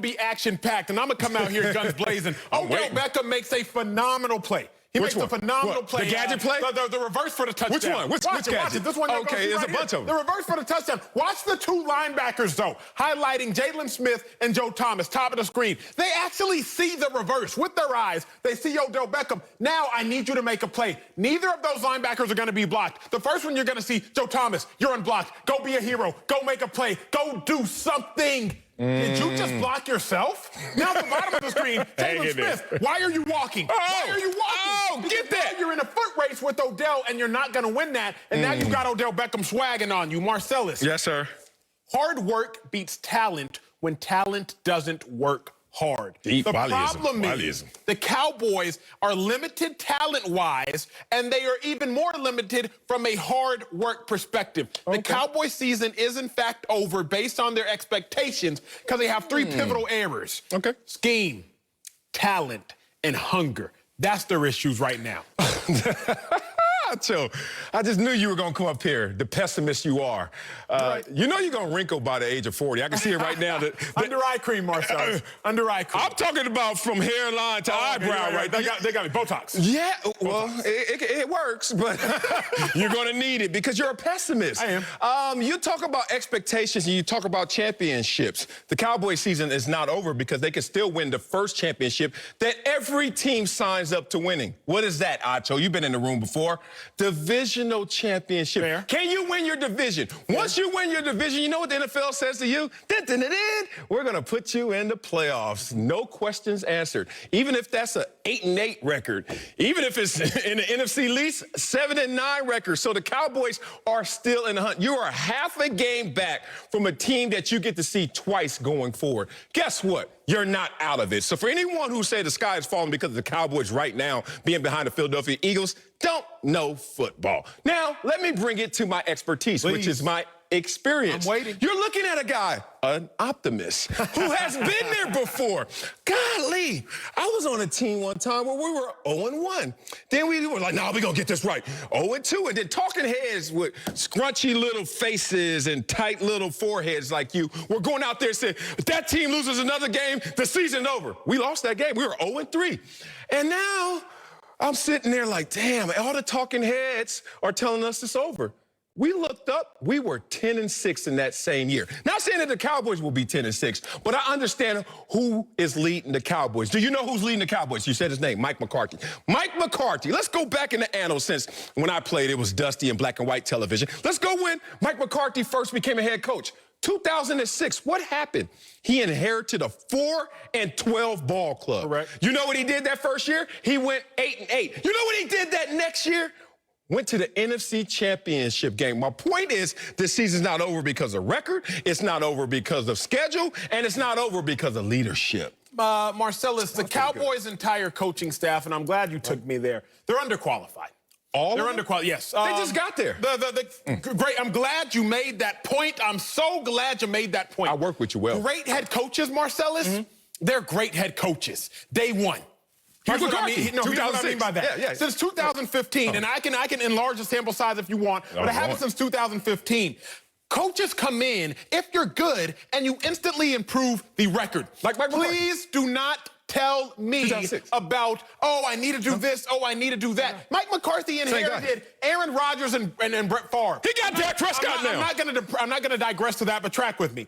be action-packed, and I'm going to come out here guns blazing. Odell Beckham makes a phenomenal play. He makes a phenomenal play. The gadget play? The reverse for the touchdown. Which one? Which gadget? Watch it. This one. Okay, there's a bunch of them. The reverse for the touchdown. Watch the two linebackers, though, highlighting Jalen Smith and Joe Thomas, top of the screen. They actually see the reverse with their eyes. They see Odell Beckham. Now I need you to make a play. Neither of those linebackers are going to be blocked. The first one you're going to see, Joe Thomas, you're unblocked. Go be a hero. Go make a play. Go do something. Did you just block yourself? Now at the bottom of the screen, Jalen Smith, why are you walking? Why are you walking? Oh, get that. You're in a foot race with Odell, and you're not going to win that. And now you've got Odell Beckham swagging on you. Marcellus. Yes, sir. Hard work beats talent when talent doesn't work hard. The problem is the Cowboys are limited talent-wise, and they are even more limited from a hard work perspective. The Cowboys season is, in fact, over based on their expectations because they have three pivotal errors. Scheme, talent, and hunger. That's their issues right now. Joe, I just knew you were going to come up here, the pessimist you are. You know you're going to wrinkle by the age of 40. I can see it right now. Under eye cream, Marcellus. Under eye cream. I'm talking about from hairline to eyebrow right there. They got me. Botox. Yeah, well, it works, but you're going to need it because you're a pessimist. I am. You talk about expectations and you talk about championships. The Cowboys season is not over because they can still win the first championship that every team signs up to winning. What is that, Acho? You've been in the room before. Divisional championship. Fair. Can you win your division? Once you win your division, you know what the NFL says to you? We're going to put you in the playoffs. No questions answered. Even if that's an 8-8 record, even if it's in the NFC least 7-9 record. So the Cowboys are still in the hunt. You are half a game back from a team that you get to see twice going forward. Guess what? You're not out of it. So for anyone who say the sky is falling because of the Cowboys right now being behind the Philadelphia Eagles, don't know football. Now, let me bring it to my expertise, which is my experience. I'm waiting. You're looking at a guy, an optimist, who has been there before. Golly, I was on a team one time where we were 0-1. Then we were like, no, we're going to get this right. 0-2. And then talking heads with scrunchy little faces and tight little foreheads like you were going out there saying, if that team loses another game, the season's over. We lost that game. We were 0-3. And now I'm sitting there like, damn, all the talking heads are telling us it's over. We looked up, we were 10-6 in that same year. Not saying that the Cowboys will be 10-6, but I understand who is leading the Cowboys. Do you know who's leading the Cowboys? You said his name, Mike McCarthy. Mike McCarthy, let's go back in the annals since when I played, it was dusty and black and white television. Let's go when Mike McCarthy first became a head coach. 2006, what happened? He inherited a 4-12 ball club. Correct. You know what he did that first year? He went 8-8. You know what he did that next year? Went to the NFC Championship game. My point is, this season's not over because of record, it's not over because of schedule, and it's not over because of leadership. Marcellus, the Cowboys' entire coaching staff, and I'm glad you took me there, they're underqualified. They're underqualified, yes. They just got there. Great, I'm glad you made that point. I'm so glad you made that point. I work with you well. Great head coaches, Marcellus, they're great head coaches. Day one. Here's what I mean by that. Since 2015, and I can enlarge the sample size if you want, but I haven't since 2015. Coaches come in, if you're good, and you instantly improve the record. Please do not tell me about, oh, I need to do this, oh, I need to do that. Mike McCarthy inherited Aaron Rodgers and Brett Favre. He got Dak Prescott now. I'm not gonna digress to that, but track with me.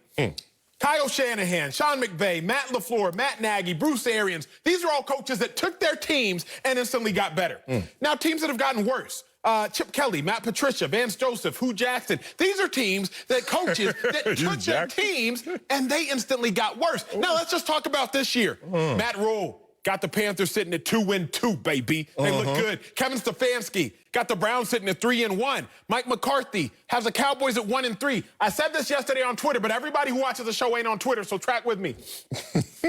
Kyle Shanahan, Sean McVay, Matt LaFleur, Matt Nagy, Bruce Arians. These are all coaches that took their teams and instantly got better. Now, teams that have gotten worse. Chip Kelly, Matt Patricia, Vance Joseph, Hugh Jackson. These are teams that coaches that took their teams and they instantly got worse. Now, let's just talk about this year. Matt Rule got the Panthers sitting at 2-2, baby. They look good. Kevin Stefanski got the Browns sitting at 3-1. Mike McCarthy has the Cowboys at 1-3. I said this yesterday on Twitter, but everybody who watches the show ain't on Twitter, so track with me.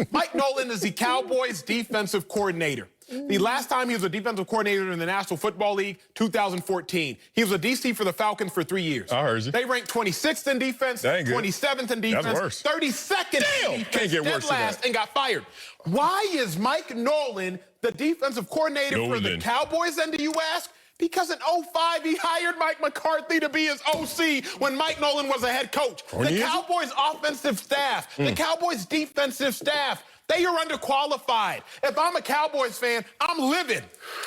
Mike Nolan is the Cowboys defensive coordinator. The last time he was a defensive coordinator in the National Football League, 2014. He was a DC for the Falcons for 3 years. I heard you. They ranked 26th in defense, 27th in defense, That's worse. 32nd in defense, Can't get worse than that. and got fired. Why is Mike Nolan the defensive coordinator for the Cowboys, then, do you ask? Because in 05, he hired Mike McCarthy to be his OC when Mike Nolan was a head coach. The Cowboys' offensive staff, the Cowboys' defensive staff, they are underqualified. If I'm a Cowboys fan, I'm livid.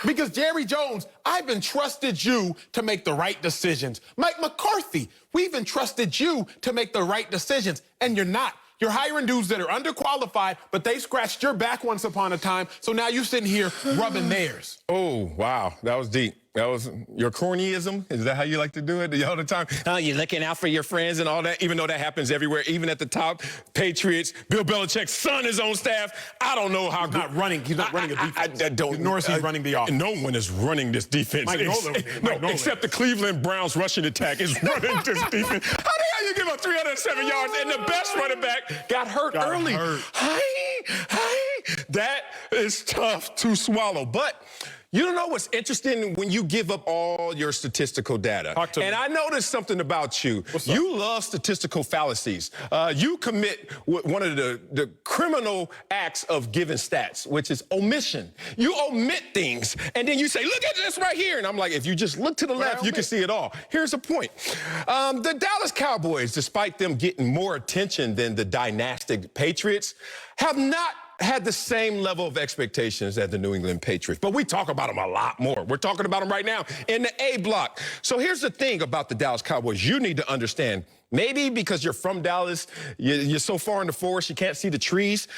Because Jerry Jones, I've entrusted you to make the right decisions. Mike McCarthy, we've entrusted you to make the right decisions, and you're not. You're hiring dudes that are underqualified, but they scratched your back once upon a time, so now you're sitting here rubbing theirs. Oh, wow. That was deep. That was your cornyism? Is that how you like to do it all the time? Oh, you're looking out for your friends and all that, even though that happens everywhere, even at the top. Patriots, Bill Belichick's son is on staff. I don't know how he's not running a defense. I don't. Nor is he running the offense. No one is running this defense. Mike Nolan. Except the Cleveland Browns rushing attack is running this defense. How the hell you give up 307 yards and the best running back got hurt early? That is tough to swallow. But you don't know what's interesting when you give up all your statistical data. And I noticed something about you. You love statistical fallacies. You commit one of the criminal acts of giving stats, which is omission. You omit things, and then you say, look at this right here. And I'm like, if you just look to the left, you can see it all. Here's the point. The Dallas Cowboys, despite them getting more attention than the dynastic Patriots, have not had the same level of expectations as the New England Patriots. But we talk about them a lot more. We're talking about them right now in the A block. So here's the thing about the Dallas Cowboys. You need to understand, maybe because you're from Dallas, you're so far in the forest, you can't see the trees.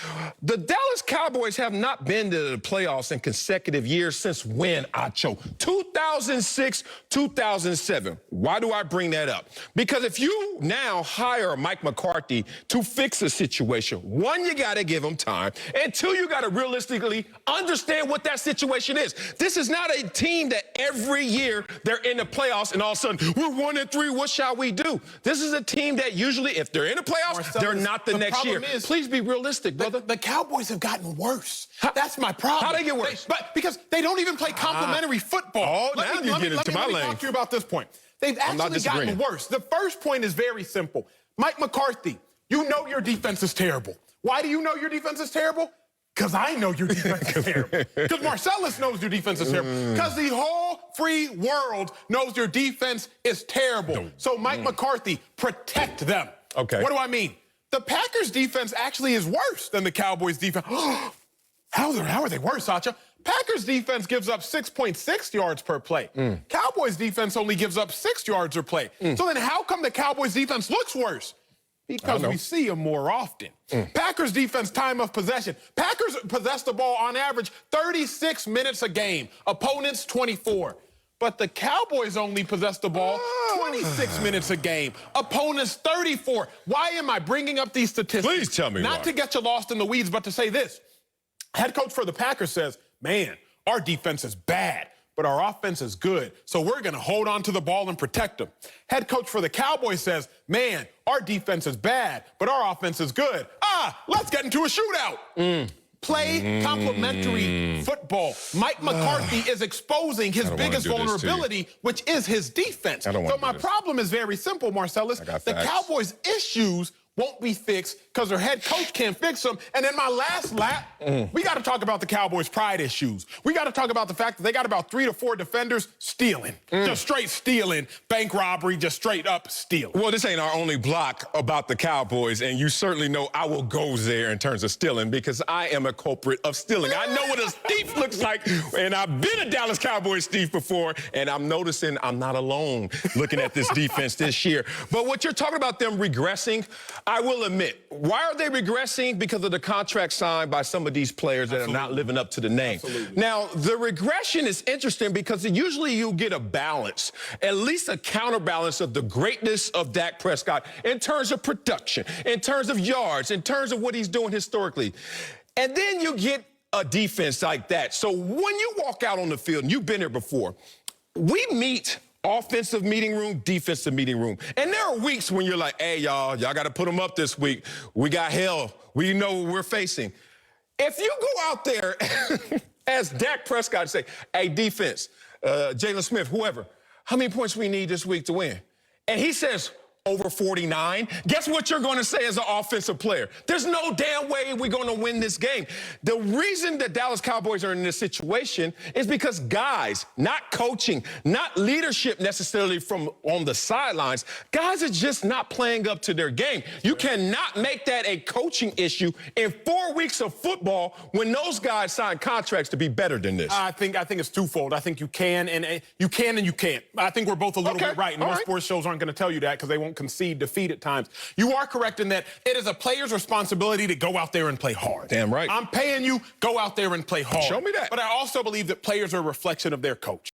The Dallas Cowboys have not been to the playoffs in consecutive years since when, Acho? 2006, 2007. Why do I bring that up? Because if you now hire Mike McCarthy to fix a situation, one, you got to give him time, and two, you got to realistically understand what that situation is. This is not a team that every year they're in the playoffs and all of a sudden, we're 1-3, what shall we do? This is a team that usually, if they're in the playoffs, Marcellus, they're not the next year. Please be realistic, brother. The Cowboys have gotten worse. That's my problem. How they get worse? Because they don't even play complimentary football. Oh, now you get into my lane. Let me talk to you about this point. They've actually gotten worse. The first point is very simple. Mike McCarthy, you know your defense is terrible. Why do you know your defense is terrible? Because I know your defense is terrible. Because Marcellus knows your defense is terrible. Because the whole free world knows your defense is terrible. So Mike McCarthy, protect them. Okay. What do I mean? The Packers defense actually is worse than the Cowboys defense. How are they worse, Sacha? Packers defense gives up 6.6 yards per play. Cowboys defense only gives up 6 yards per play. So then how come the Cowboys defense looks worse? Because we see them more often. Packers defense time of possession. Packers possess the ball on average 36 minutes a game. Opponents 24. But the Cowboys only possess the ball 26 minutes a game. Opponents 34. Why am I bringing up these statistics? Please tell me why. Not to get you lost in the weeds, but to say this. Head coach for the Packers says, man, our defense is bad, but our offense is good, so we're going to hold on to the ball and protect them. Head coach for the Cowboys says, man, our defense is bad, but our offense is good. Let's get into a shootout. Play complementary football. Mike McCarthy is exposing his biggest vulnerability, which is his defense. So my problem is very simple, Marcellus. The Cowboys' issues won't be fixed because their head coach can't fix them. And in my last lap, we got to talk about the Cowboys' pride issues. We got to talk about the fact that they got about 3 to 4 defenders stealing. Just straight stealing. Bank robbery, just straight up stealing. Well, this ain't our only block about the Cowboys, and you certainly know I will go there in terms of stealing because I am a culprit of stealing. I know what a thief looks like, and I've been a Dallas Cowboys thief before, and I'm noticing I'm not alone looking at this defense this year. But what you're talking about them regressing, I will admit, why are they regressing? Because of the contract signed by some of these players that are not living up to the name. Now, the regression is interesting because usually you get a balance, at least a counterbalance of the greatness of Dak Prescott in terms of production, in terms of yards, in terms of what he's doing historically. And then you get a defense like that. So when you walk out on the field, and you've been there before, we meet offensive meeting room, defensive meeting room. And there are weeks when you're like, hey, y'all got to put them up this week. We got hell. We know what we're facing. If you go out there as Dak Prescott say, hey, defense, Jalen Smith, whoever, how many points we need this week to win? And he says, over 49, guess what you're going to say as an offensive player? There's no damn way we're going to win this game. The reason the Dallas Cowboys are in this situation is because guys, not coaching, not leadership necessarily from on the sidelines, guys are just not playing up to their game. You cannot make that a coaching issue in 4 weeks of football when those guys sign contracts to be better than this. I think it's twofold. I think you can and you can't. I think we're both a little bit right, and most sports shows aren't going to tell you that because they won't concede defeat at times. You are correct in that it is a player's responsibility to go out there and play hard. Damn right. I'm paying you, go out there and play hard. Show me that. But I also believe that players are a reflection of their coach.